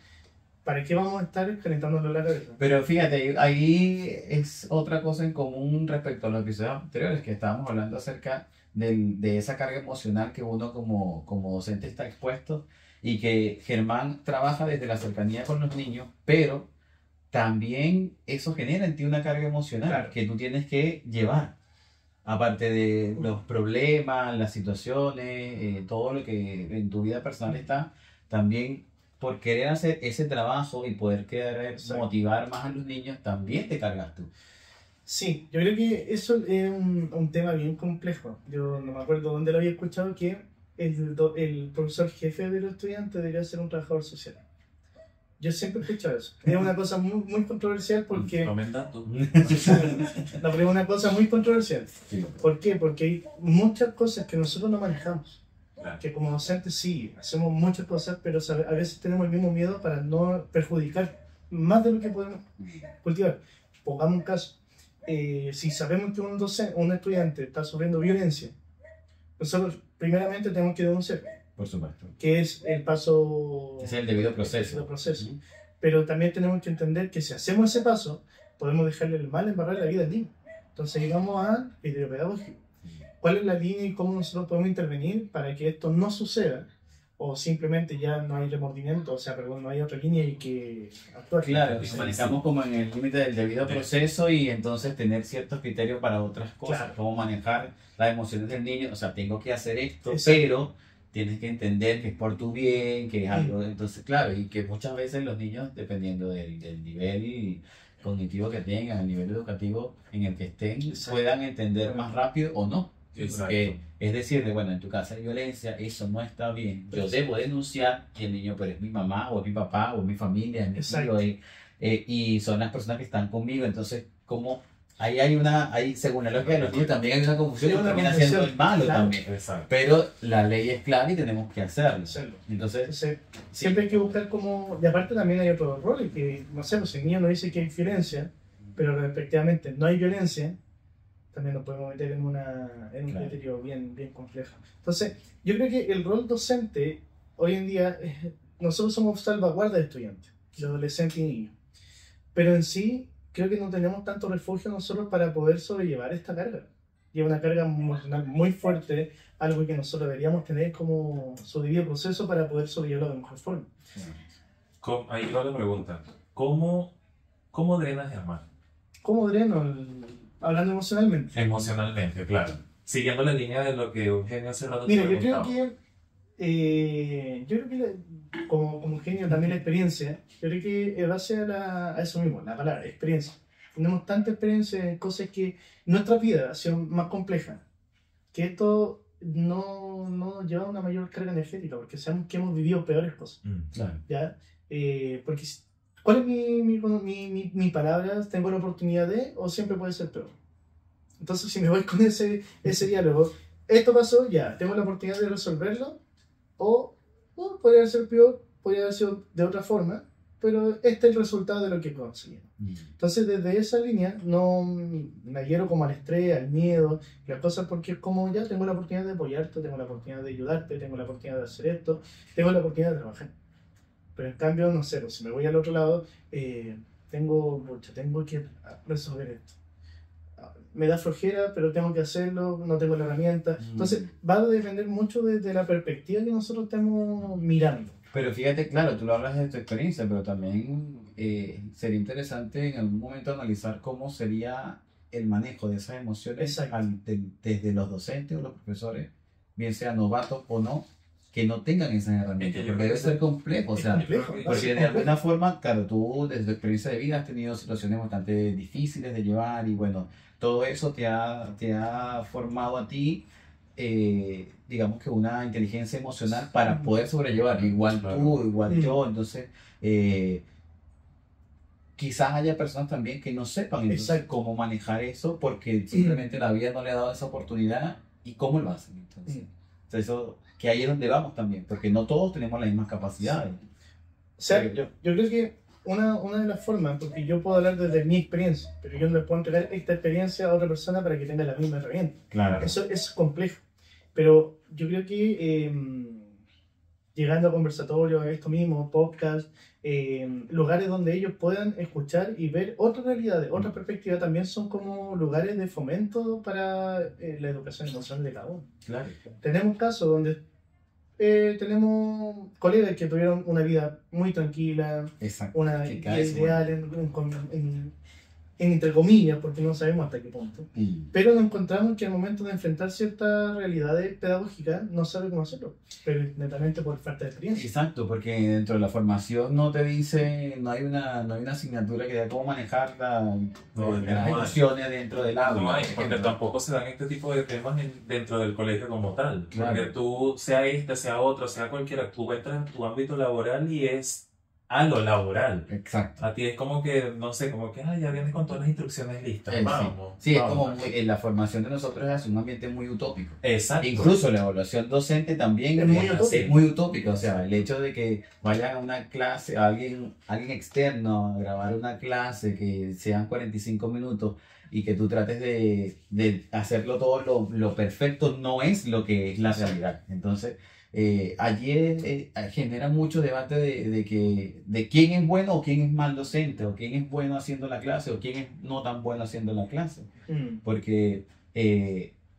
C: ¿para qué vamos a estar calentándonos la cabeza?
B: Pero fíjate, ahí es otra cosa en común respecto a los episodios anteriores, que estábamos hablando acerca de esa carga emocional que uno como docente está expuesto y que Germán trabaja desde la cercanía con los niños, pero también eso genera en ti una carga emocional
C: Claro.
B: que tú tienes que llevar. Aparte de los problemas, las situaciones, todo lo que en tu vida personal está, también por querer hacer ese trabajo y poder querer
C: Exacto.
B: motivar más a los niños, también te cargas tú.
C: Sí, yo creo que eso es un tema bien complejo. Yo no me acuerdo dónde lo había escuchado, que el profesor jefe de los estudiantes debería ser un trabajador social. Yo siempre he escuchado eso. Es una cosa muy, muy controversial porque...
A: Tomen datos.
C: No, pero es una cosa muy controversial.
B: Sí.
C: ¿Por qué? Porque hay muchas cosas que nosotros no manejamos.
A: Claro.
C: Que como docentes sí, hacemos muchas cosas, pero a veces tenemos el mismo miedo para no perjudicar más de lo que podemos cultivar. Pongamos un caso. Si sabemos que un estudiante está sufriendo violencia, nosotros primeramente tenemos que denunciar,
B: Por supuesto.
C: que es el paso...
B: Ese es el debido
C: el
B: proceso.
C: proceso. Pero también tenemos que entender que si hacemos ese paso, podemos dejarle el mal embarrar la vida al niño. Entonces llegamos a videopedagogía. ¿Cuál es la línea y cómo nosotros podemos intervenir para que esto no suceda? O simplemente ya no hay remordimiento, o sea, perdón, no hay otra línea y que actuar.
B: Claro,
A: Sí,
B: nos
A: sí,
B: manejamos
A: sí.
B: como en el límite del debido
A: Sí.
B: proceso y entonces tener ciertos criterios para otras cosas,
C: Claro.
B: cómo manejar las emociones del niño, o sea, tengo que hacer esto,
C: Exacto.
B: pero tienes que entender que es por tu bien, que es algo, entonces claro, y que muchas veces los niños, dependiendo del nivel cognitivo que tengan, el nivel educativo en el que estén,
C: Exacto.
B: puedan entender más rápido o no.
A: Exacto.
B: Porque es decirle, bueno, en tu casa hay violencia, eso no está bien. Yo debo denunciar y el niño, pero es mi mamá o es mi papá o es mi familia, es mi
C: Exacto.
B: tío, y son las personas que están conmigo. Entonces, como ahí hay, según la lógica de los niños, también hay una confusión
C: Sí,
B: que
C: una
B: termina
C: confusión,
B: siendo el malo
C: claro.
B: también.
A: Exacto.
B: Pero la ley es clara y tenemos que hacerlo.
C: Hacerlo.
B: Entonces,
C: Entonces, siempre hay que buscar como... Y aparte también hay otros roles que, no sé, pues el niño nos dice que hay violencia, pero respectivamente no hay violencia, también nos podemos meter en un criterio bien complejo. Entonces, yo creo que el rol docente, hoy en día, nosotros somos salvaguarda de estudiantes, de adolescentes y niños, pero en sí, creo que no tenemos tanto refugio nosotros para poder sobrellevar esta carga. Y es una carga emocional muy fuerte, algo que nosotros deberíamos tener como su debido proceso para poder sobrellevarlo de mejor forma.
A: Ahí va la pregunta. ¿Cómo drenas, Germán?
C: ¿Cómo dreno? Hablando emocionalmente.
A: Emocionalmente, claro. Siguiendo la línea de lo que Eugenio hace rato
C: Mira, yo creo que como Eugenio también la experiencia, yo creo que en base a eso mismo, la palabra, experiencia. Tenemos tanta experiencia en cosas que nuestra vida ha sido más compleja, que esto no nos lleva a una mayor carga energética, porque sabemos que hemos vivido peores cosas.
B: Claro.
C: ¿Ya? Porque, ¿cuál es mi palabra? ¿Tengo la oportunidad de o siempre puede ser peor? Entonces, si me voy con ese diálogo, esto pasó, ya, tengo la oportunidad de resolverlo, o podría ser peor, podría haber sido de otra forma, pero este es el resultado de lo que conseguimos. Entonces, desde esa línea, no me adhiero como al estrés, al miedo, las cosas, porque es como, ya tengo la oportunidad de apoyarte, tengo la oportunidad de ayudarte, tengo la oportunidad de hacer esto, tengo la oportunidad de trabajar. Pero en cambio, no sé, pues, si me voy al otro lado, tengo que resolver esto. Me da flojera, pero tengo que hacerlo, no tengo la herramienta. Entonces, va a depender mucho de la perspectiva que nosotros estemos mirando.
B: Pero fíjate, claro, tú lo hablas de tu experiencia, pero también sería interesante en algún momento analizar cómo sería el manejo de esas emociones desde los docentes o los profesores, bien sean novatos o no, que no tengan esas herramientas, porque debe ser complejo, o sea, porque de alguna forma, claro, tú desde tu experiencia de vida has tenido situaciones bastante difíciles de llevar y bueno, todo eso te ha formado a ti, digamos que una inteligencia emocional para poder sobrellevar, igual tú, igual yo, entonces quizás haya personas también que no sepan entonces cómo manejar eso porque simplemente la vida no le ha dado esa oportunidad y cómo lo hacen, entonces eso, que ahí es donde vamos también, porque no todos tenemos las mismas capacidades.
C: O sea, yo creo que una de las formas, porque yo puedo hablar desde mi experiencia, pero yo no le puedo entregar esta experiencia a otra persona para que tenga la misma herramienta.
B: Claro.
C: Eso es complejo. Pero yo creo que llegando a conversatorios, esto mismo, podcast, lugares donde ellos puedan escuchar y ver otras realidades, otras perspectivas, también son como lugares de fomento para la educación emocional de cada uno.
B: Claro.
C: Tenemos casos donde tenemos colegas que tuvieron una vida muy tranquila, una vida ideal entre comillas, porque no sabemos hasta qué punto. Pero nos encontramos que al momento de enfrentar ciertas realidades pedagógicas no sabe cómo hacerlo, pero netamente por falta de experiencia.
B: Exacto, porque dentro de la formación no te dice, no hay una asignatura que diga cómo manejar las emociones dentro del aula.
A: No hay, porque tampoco se dan este tipo de temas dentro del colegio como tal.
B: Claro.
A: Porque tú, sea otro, sea cualquiera, tú entras en tu ámbito laboral y es a lo laboral.
B: Exacto.
A: A ti es como que, no sé, como que ya vienes con todas las instrucciones listas. Vamos.
B: Sí, es como la formación de nosotros es un ambiente muy utópico.
A: Exacto.
B: Incluso la evaluación docente también es muy utópica. O sea, el hecho de que vayan a una clase, alguien externo a grabar una clase que sean 45 minutos y que tú trates de hacerlo todo lo perfecto, no es lo que es la realidad. Entonces, allí genera mucho debate de quién es bueno o quién es mal docente, o quién es bueno haciendo la clase o quién es no tan bueno haciendo la clase. Porque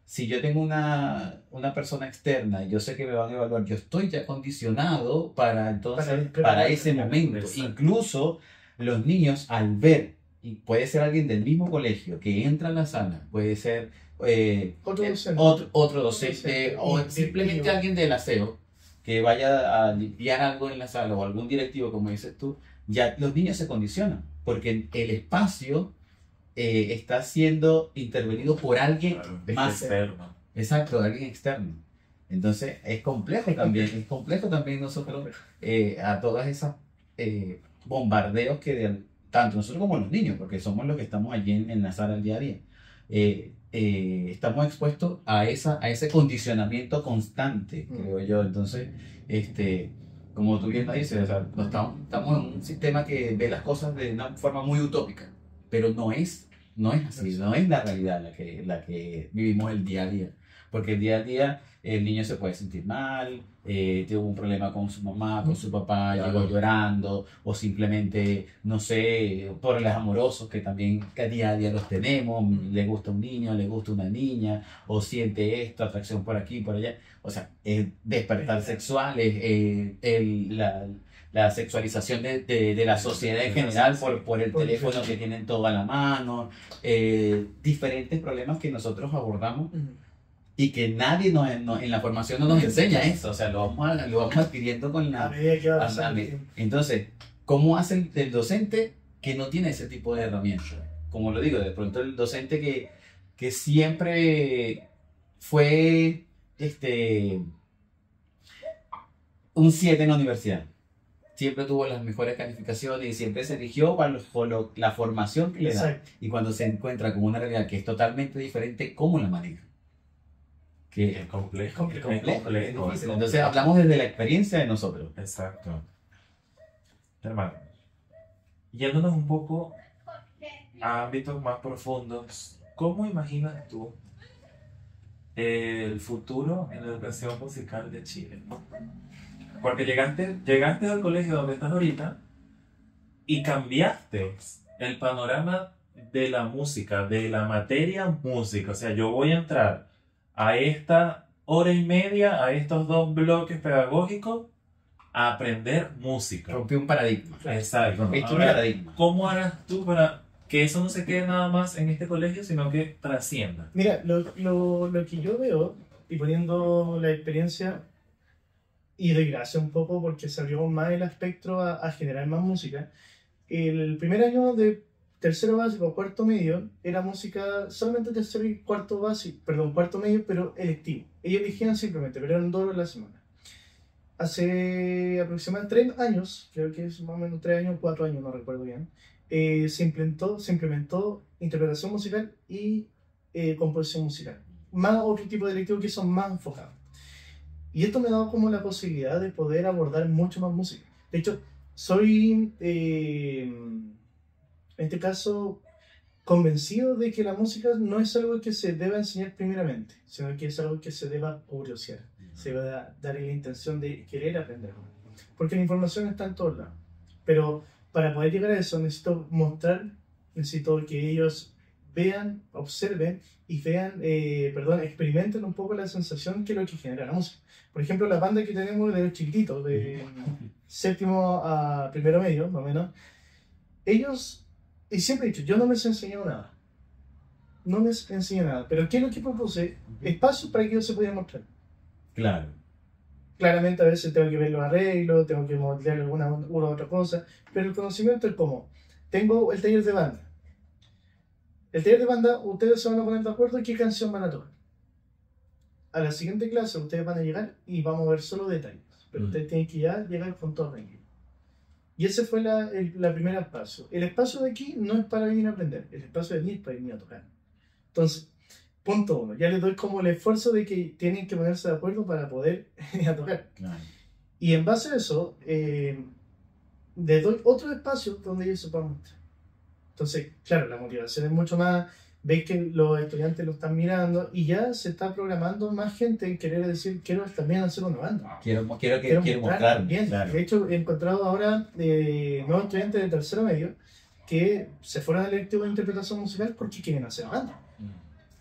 B: si yo tengo una persona externa y yo sé que me van a evaluar, yo estoy ya condicionado para ese momento. Incluso los niños al ver, y puede ser alguien del mismo colegio que entra a la sala, puede ser otro docente o simplemente alguien del aseo que vaya a limpiar algo en la sala o algún directivo, como dices tú, ya los niños se condicionan porque el espacio está siendo intervenido por alguien más
A: externo.
B: Exacto, alguien externo. Entonces es complejo también nosotros a todas esas bombardeos que tanto nosotros como los niños, porque somos los que estamos allí en la sala el día a día. Estamos expuestos a ese condicionamiento constante, creo yo. Entonces, como tú bien lo dices, o sea, estamos en un sistema que ve las cosas de una forma muy utópica, pero no es así, no es la realidad la que vivimos el día a día. Porque el día a día el niño se puede sentir mal, tuvo un problema con su mamá, con su papá,
A: Claro.
B: llegó llorando, o simplemente, no sé, problemas amorosos que también que día a día los tenemos, le gusta un niño, le gusta una niña, o siente esto, atracción por aquí, por allá. O sea, despertar sexual, la sexualización de la sociedad en general por el teléfono que tienen todo a la mano, diferentes problemas que nosotros abordamos y que nadie en la formación no nos enseña eso, o sea, lo vamos adquiriendo con
C: A
B: la...
C: medida que va pasando el tiempo.
B: Entonces, ¿cómo hace el docente que no tiene ese tipo de herramientas? Como lo digo, de pronto el docente que siempre fue un 7 en la universidad, siempre tuvo las mejores calificaciones y siempre se eligió para la formación que le da.
C: Exacto.
B: Y cuando se encuentra con una realidad que es totalmente diferente, ¿cómo la maneja? Que
A: Es complejo.
C: Es complejo,
B: es difícil. Entonces hablamos desde la experiencia de nosotros.
A: Exacto. Hermano, yéndonos un poco a ámbitos más profundos, ¿cómo imaginas tú el futuro en la educación musical de Chile? Porque llegaste al colegio donde estás ahorita y cambiaste el panorama de la música, de la materia música. O sea, yo voy a entrar a esta hora y media, a estos 2 bloques pedagógicos, a aprender música.
B: Rompió un paradigma.
A: Exacto.
B: Rompiste un
A: Ahora,
B: paradigma.
A: ¿cómo harás tú para que eso no se quede nada más en este colegio, sino que trascienda?
C: Mira, lo que yo veo, y poniendo la experiencia, y doy gracias un poco porque se abrió más el espectro a generar más música. El primer año de tercero básico, cuarto medio, era música solamente tercero y cuarto básico, perdón, cuarto medio, pero electivo. Ellos elegían simplemente, pero eran 2 horas a la semana. Hace aproximadamente 3 años, creo que es más o menos 3 años, 4 años, no recuerdo bien, se implementó interpretación musical y composición musical. Más otro tipo de electivos que son más enfocados. Y esto me ha dado como la posibilidad de poder abordar mucho más música. De hecho, soy, en este caso, convencido de que la música no es algo que se deba enseñar primeramente, sino que es algo que se deba curiosear, se deba dar la intención de querer aprender. Porque la información está en todos lados. Pero para poder llegar a eso necesito mostrar, necesito que ellos vean, observen y vean, experimenten un poco la sensación que es lo que genera la música. Por ejemplo, la banda que tenemos de los chiquititos, de séptimo a primero medio, más o menos, ellos, y siempre he dicho, yo no les he enseñado nada. No les enseñé nada. Pero ¿qué es lo que propuse? Espacios para que ellos se pudieran mostrar.
B: Claro.
C: Claramente a veces tengo que ver los arreglos, tengo que moldear una u otra cosa, pero el conocimiento es como, tengo el taller de banda. El taller de banda, ustedes se van a poner de acuerdo en qué canción van a tocar. A la siguiente clase ustedes van a llegar y vamos a ver solo detalles, pero ustedes tienen que ya llegar con todo tranquilo. Y ese fue la primera espacio. El espacio de aquí no es para venir a aprender, el espacio de aquí es para venir a tocar. Entonces, punto 1, ya les doy como el esfuerzo de que tienen que ponerse de acuerdo para poder ir a tocar.
B: Claro.
C: Y en base a eso, les doy otro espacio donde ellos se puedan mostrar. Entonces, claro, la motivación es mucho más, veis que los estudiantes lo están mirando y ya se está programando más gente en querer decir, quiero también hacer una banda.
B: Quiero mostrar.
C: Bien.
B: Claro.
C: De hecho, he encontrado ahora nuevos estudiantes de tercero medio que se fueron al electivo de interpretación musical porque quieren hacer banda.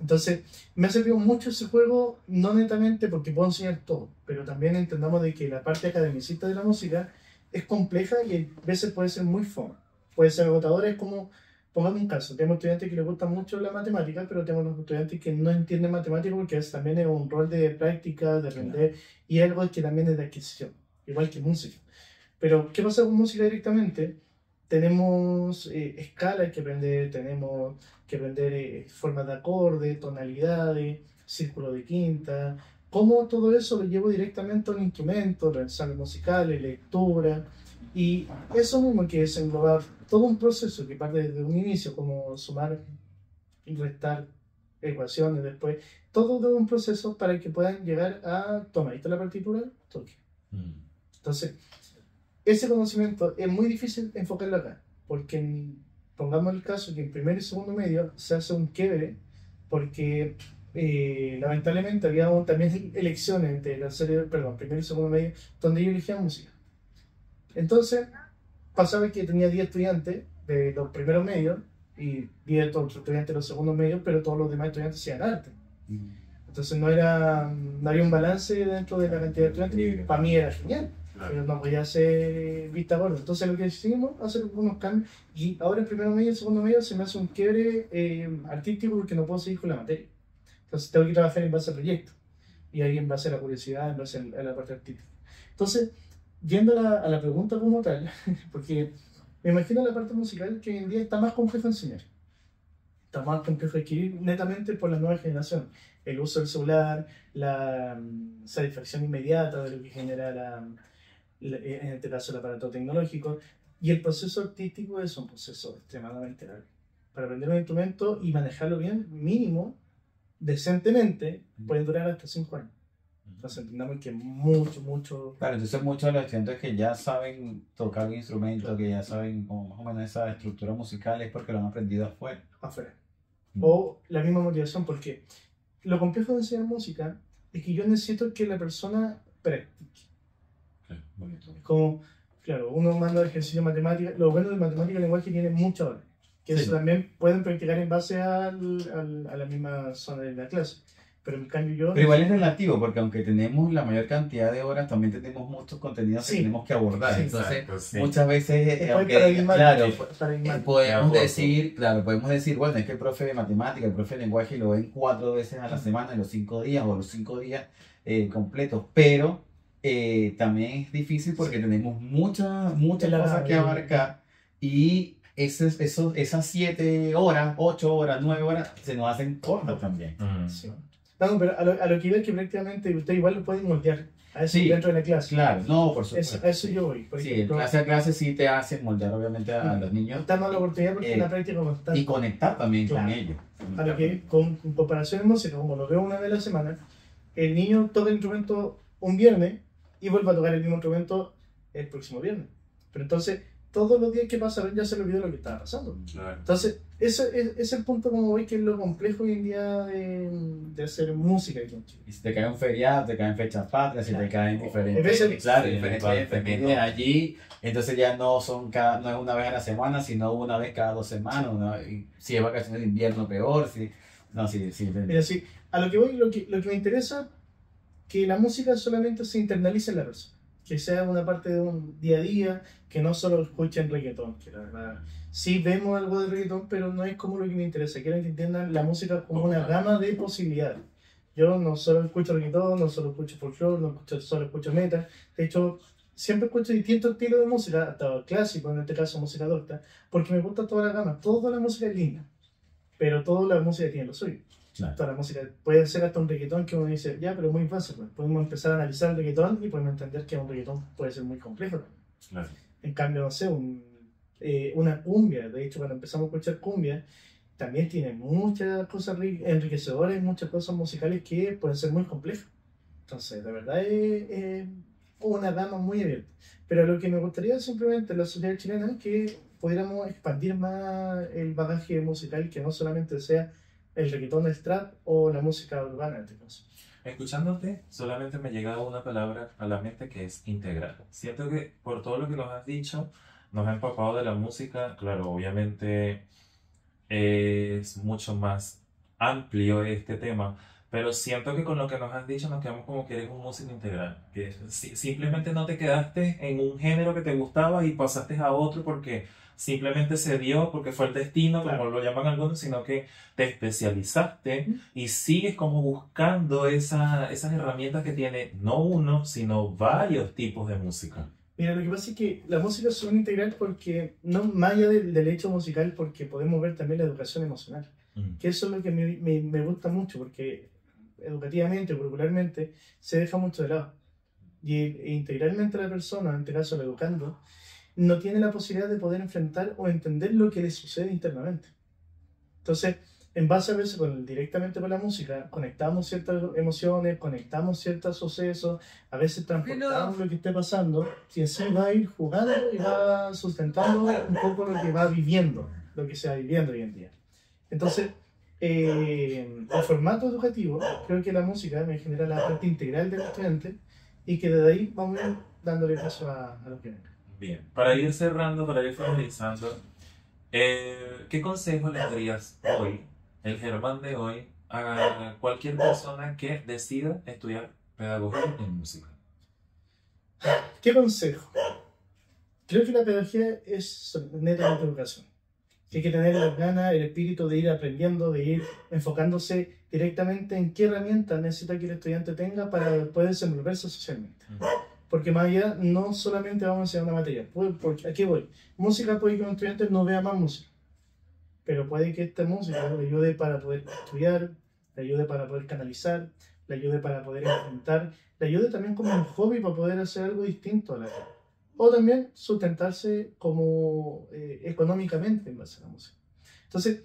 C: Entonces, me ha servido mucho ese juego, no netamente porque puedo enseñar todo, pero también entendamos de que la parte academicista de la música es compleja y a veces puede ser muy fome. Puede ser agotadora, es como, pongamos un caso, tenemos estudiantes que les gusta mucho la matemática, pero tenemos estudiantes que no entienden matemática porque eso también es un rol de práctica, de aprender, y algo que también es de adquisición, igual que música. Pero, ¿qué pasa con música directamente? Tenemos escalas que aprender, tenemos que aprender formas de acorde, tonalidades, círculo de quinta, cómo todo eso lo llevo directamente a un instrumento, ensambles musicales, lectura, y eso mismo que es englobar todo un proceso que parte desde un inicio, como sumar y restar ecuaciones después, todo de un proceso para que puedan llegar a, toma, esta es la partitura, toque. Entonces, ese conocimiento es muy difícil enfocarlo acá, porque pongamos el caso que en primer y segundo medio se hace un quiebre porque lamentablemente había también elecciones entre la serie, perdón, primer y segundo medio, donde yo elegía música. Entonces, pasaba que tenía 10 estudiantes de los primeros medios y 10 otros estudiantes de los segundos medios, pero todos los demás estudiantes hacían arte. Entonces no había un balance dentro de la cantidad de estudiantes y para mí era genial. Pero no podía ser vista gorda. Entonces lo que decidimos hacer unos cambios y ahora en primero medio y segundo medio se me hace un quiebre artístico porque no puedo seguir con la materia. Entonces tengo que trabajar en base al proyecto y ahí en base a la curiosidad, en base a la parte artística. Entonces, yendo a la pregunta como tal, porque me imagino la parte musical que hoy en día está más complejo enseñar. Está más complejo adquirir netamente por la nueva generación. El uso del celular, la satisfacción inmediata de lo que genera en este caso el aparato tecnológico, y el proceso artístico es un proceso extremadamente largo. Para aprender un instrumento y manejarlo bien, mínimo, decentemente, puede durar hasta 5 años. Entonces entendamos que mucho...
B: Claro, entonces muchos de los estudiantes que ya saben tocar un instrumento,
C: claro,
B: que ya saben como más o menos esa estructura musical es porque lo han aprendido afuera.
C: O la misma motivación, porque lo complejo de enseñar música es que yo necesito que la persona practique. Como, claro, uno manda ejercicio de matemática. Lo bueno de matemática y lenguaje tiene muchas horas, que
B: Sí.
C: eso también pueden practicar en base a la misma zona de la clase. Pero en cambio yo...
B: Pero igual es relativo, porque aunque tenemos la mayor cantidad de horas, también tenemos muchos contenidos
C: Sí.
B: que tenemos que abordar.
C: Sí,
B: Entonces,
A: exacto, sí.
B: muchas veces,
C: es
B: aunque,
C: paradigmático,
B: claro,
C: paradigmático.
B: podemos decir, bueno, es que el profe de matemática, el profe de lenguaje lo ven 4 veces a la semana, en los 5 días o los 5 días completos, pero también es difícil porque tenemos muchas cosas que abarcar y esas 7 horas, 8 horas, 9 horas se nos hacen cortas también.
C: Sí. No, pero a lo que iba es que prácticamente usted igual lo pueden moldear a eso
B: Sí,
C: dentro de la clase.
B: Claro, no, por supuesto.
C: A eso yo voy. Por
B: Sí,
C: ejemplo,
B: clase a clase sí te hacen moldear obviamente a los niños
C: dando la oportunidad porque es una práctica
B: y
C: constante.
B: conectar también
C: Claro.
B: con ellos.
C: A lo que con comparación en música, como lo veo una vez a la semana, el niño toca el instrumento un viernes y vuelve a tocar el mismo instrumento el próximo viernes. Pero entonces, todos los días que pasaron ya se le olvidó lo que estaba pasando.
A: Claro.
C: Entonces, ese es el punto como veis que es lo complejo hoy en día de hacer música aquí en Chile.
B: Y si te cae un feriado, te caen fechas patrias, si te caen diferentes,
C: veces-
B: claro,
A: sí,
B: diferentes
A: vale,
B: efemérides allí, entonces ya no es una vez a la semana, sino una vez cada 2 semanas, y si es vacaciones de invierno peor, sí,
C: Mira, sí, a lo que voy, lo que me interesa, que la música solamente se internalice en la persona, que sea una parte de un día a día, que no solo escuchen reggaetón, que la verdad, sí vemos algo de reggaetón, pero no es como lo que me interesa, quiero que entiendan la música como una gama de posibilidades. Yo no solo escucho reggaetón, no solo escucho folclore, solo escucho metal, de hecho, siempre escucho distintos estilos de música, hasta clásico, en este caso música adulta, porque me gusta toda la gama, toda la música es linda, pero toda la música tiene lo suyo.
B: Claro.
C: Toda la música puede ser hasta un reggaetón que uno dice, ya, pero muy fácil, pues. Podemos empezar a analizar el reggaetón y podemos entender que un reggaetón puede ser muy complejo también.
A: Claro.
C: En cambio, no sé, una cumbia, de hecho, cuando empezamos a escuchar cumbia, también tiene muchas cosas enriquecedoras, muchas cosas musicales que pueden ser muy complejas. Entonces, de verdad es una gama muy abierta. Pero lo que me gustaría simplemente en la sociedad chilena es que pudiéramos expandir más el bagaje musical, que no solamente sea el reggaetón, el trap o la música urbana en este caso.
A: Escuchándote, solamente me llega una palabra a la mente que es integral. Siento que por todo lo que nos has dicho, nos ha empapado de la música. Claro, obviamente es mucho más amplio este tema, pero siento que con lo que nos has dicho nos quedamos como que eres un músico integral. Que simplemente no te quedaste en un género que te gustaba y pasaste a otro porque simplemente se dio, porque fue el destino,
C: Claro.
A: como lo llaman algunos, sino que te especializaste y sigues como buscando esas herramientas que tiene no uno, sino varios tipos de música.
C: Mira, lo que pasa es que la música es un integral porque, no más allá del hecho musical, porque podemos ver también la educación emocional. Que eso es lo que me gusta mucho, porque educativamente, curricularmente, se deja mucho de lado. Y integralmente la persona, en este caso el educando, no tiene la posibilidad de poder enfrentar o entender lo que le sucede internamente. Entonces, en base a veces directamente con la música, conectamos ciertas emociones, conectamos ciertos sucesos, a veces transportamos lo que esté pasando, y así va a ir jugando y va sustentando un poco lo que va viviendo. lo que se va viviendo hoy en día. Entonces, el formato educativo, creo que la música me genera la parte integral del estudiante y que desde ahí vamos a ir dándole paso a lo que venga.
A: Bien, para ir cerrando, para ir finalizando, ¿qué consejo le darías hoy, el Germán de hoy, a cualquier persona que decida estudiar pedagogía en música?
C: ¿Qué consejo? Creo que la pedagogía es netamente educación. Que hay que tener las ganas, el espíritu de ir aprendiendo, de ir enfocándose directamente en qué herramientas necesita que el estudiante tenga para poder desenvolverse socialmente. Porque más allá no solamente vamos a enseñar una materia. Porque, ¿a qué voy? Música puede que un estudiante no vea más música, pero puede que esta música le ayude para poder estudiar, le ayude para poder canalizar, le ayude para poder enfrentar, le ayude también como un hobby para poder hacer algo distinto a la vida. O también sustentarse como económicamente en base a la música. Entonces,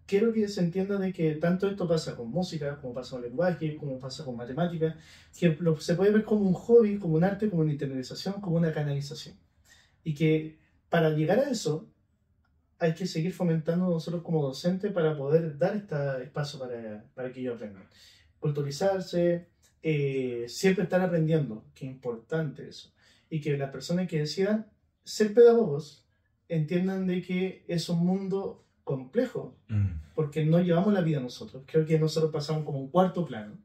C: quiero que se entienda de que tanto esto pasa con música, como pasa con lenguaje, como pasa con matemáticas, que se puede ver como un hobby, como un arte, como una internalización, como una canalización. Y que para llegar a eso, hay que seguir fomentando nosotros como docentes para poder dar este espacio para que ellos aprendan. Culturizarse, siempre estar aprendiendo, que es importante eso. Y que las personas que decidan ser pedagogos entiendan de que es un mundo complejo, porque no llevamos la vida nosotros. Creo que nosotros pasamos como un cuarto plano,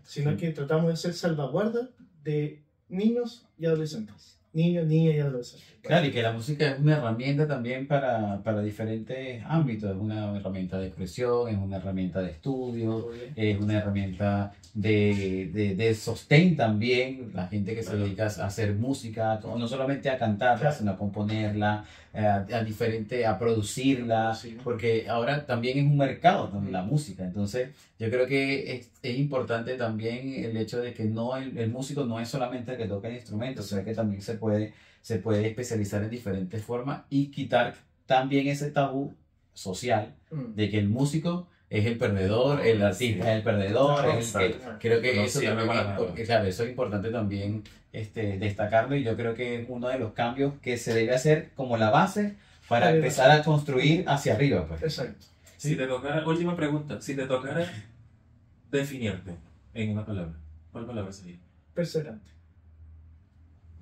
C: sino que tratamos de ser salvaguarda de niños y adolescentes. Niños, niñas y adolescentes.
B: Claro, y que la música es una herramienta también para diferentes ámbitos. Es una herramienta de expresión, es una herramienta de estudio, es una herramienta de sostén también. La gente que se dedica a hacer música, no solamente a cantarla, sino a componerla, a producirla, porque ahora también es un mercado también la música. Entonces, yo creo que es importante también el hecho de que el músico no es solamente el que toca el instrumento, sino que también se puede especializar en diferentes formas y quitar también ese tabú social de que el músico es el perdedor, el artista es el perdedor. Creo que eso es importante también destacarlo, y yo creo que es uno de los cambios que se debe hacer como la base para empezar a construir hacia arriba. Pues.
C: Exacto.
A: Si te tocara, última pregunta, si te tocara definirte en una palabra, ¿cuál palabra sería?
C: Perseverante.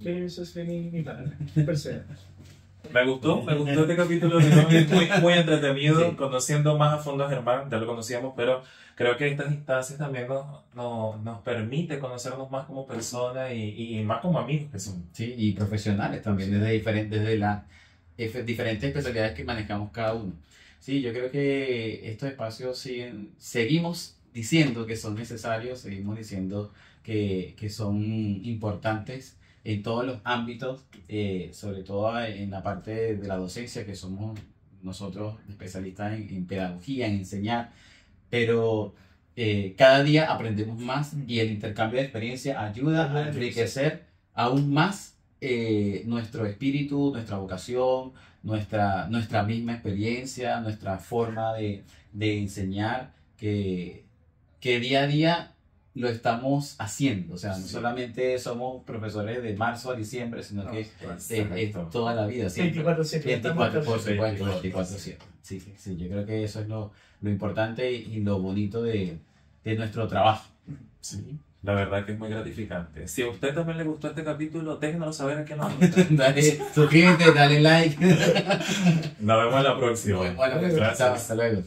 C: Eso es mi palabra. Perseverante.
A: Me gustó este capítulo, muy entretenido, conociendo más a fondo a Germán, ya lo conocíamos, pero creo que estas instancias también nos permite conocernos más como personas y más como amigos que somos.
B: Sí, y profesionales también, desde las diferentes especialidades que manejamos cada uno. Sí, yo creo que estos espacios seguimos diciendo que son necesarios, seguimos diciendo que son importantes en todos los ámbitos, sobre todo en la parte de la docencia, que somos nosotros especialistas en pedagogía, en enseñar, pero cada día aprendemos más y el intercambio de experiencia ayuda a enriquecer aún más nuestro espíritu, nuestra vocación, nuestra misma experiencia, nuestra forma de enseñar, que día a día lo estamos haciendo. O sea, no solamente somos profesores de marzo a diciembre, sino que es toda la vida. 24/7. Por supuesto, 24/7. Sí, yo creo que eso es lo importante y lo bonito de nuestro trabajo.
A: Sí, la verdad que es muy gratificante. Si a usted también le gustó este capítulo, déjenos saber a qué nos
B: Dale, suscríbete, dale like.
A: Nos vemos en la próxima.
B: Gracias. Hasta luego.